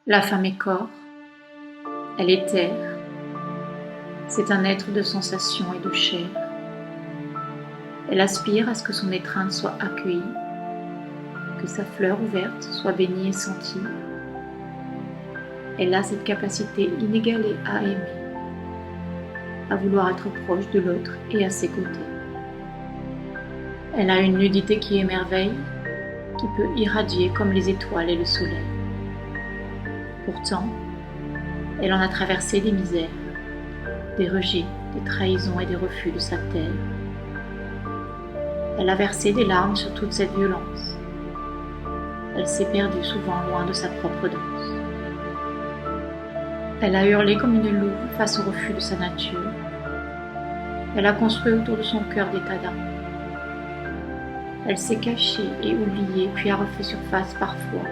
La femme est corps, elle est terre, c'est un être de sensation et de chair. Elle aspire à ce que son étreinte soit accueillie, que sa fleur ouverte soit bénie et sentie. Elle a cette capacité inégalée à aimer, à vouloir être proche de l'autre et à ses côtés. Elle a une nudité qui émerveille, qui peut irradier comme les étoiles et le soleil. Pourtant, elle en a traversé des misères, des rejets, des trahisons et des refus de sa terre. Elle a versé des larmes sur toute cette violence. Elle s'est perdue souvent loin de sa propre danse. Elle a hurlé comme une louve face au refus de sa nature. Elle a construit autour de son cœur des tas d'amour. Elle s'est cachée et oubliée, puis a refait surface parfois.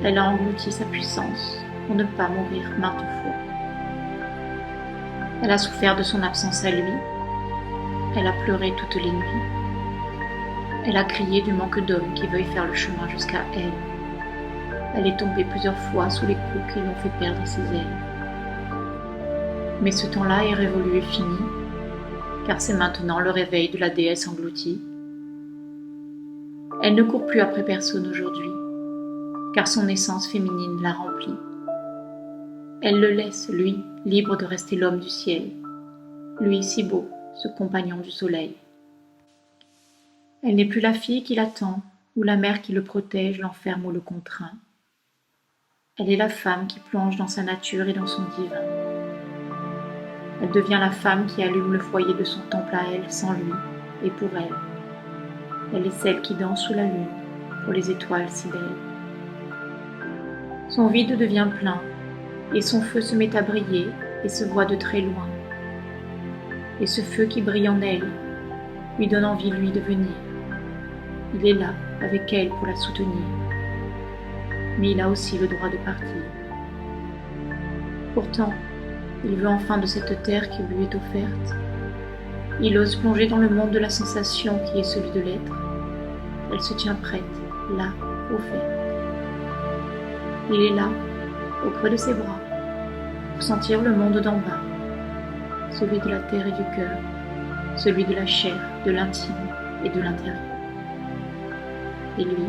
Elle a englouti sa puissance pour ne pas mourir maintes fois. Elle a souffert de son absence à lui. Elle a pleuré toutes les nuits. Elle a crié du manque d'hommes qui veuillent faire le chemin jusqu'à elle. Elle est tombée plusieurs fois sous les coups qui lui ont fait perdre ses ailes. Mais ce temps-là est révolu et fini, car c'est maintenant le réveil de la déesse engloutie. Elle ne court plus après personne aujourd'hui, car son essence féminine l'a remplie. Elle le laisse, lui, libre de rester l'homme du ciel, lui si beau, ce compagnon du soleil. Elle n'est plus la fille qui l'attend, ou la mère qui le protège, l'enferme ou le contraint. Elle est la femme qui plonge dans sa nature et dans son divin. Elle devient la femme qui allume le foyer de son temple à elle, sans lui, et pour elle. Elle est celle qui danse sous la lune, pour les étoiles si belles. Son vide devient plein, et son feu se met à briller, et se voit de très loin. Et ce feu qui brille en elle, lui donne envie, lui, de venir. Il est là, avec elle, pour la soutenir. Mais il a aussi le droit de partir. Pourtant, il veut enfin de cette terre qui lui est offerte. Il ose plonger dans le monde de la sensation qui est celui de l'être. Elle se tient prête, là, offerte. Il est là, au creux de ses bras, pour sentir le monde d'en bas, celui de la terre et du cœur, celui de la chair, de l'intime et de l'intérieur. Et lui,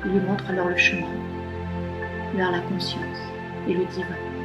il lui montre alors le chemin vers la conscience et le divin.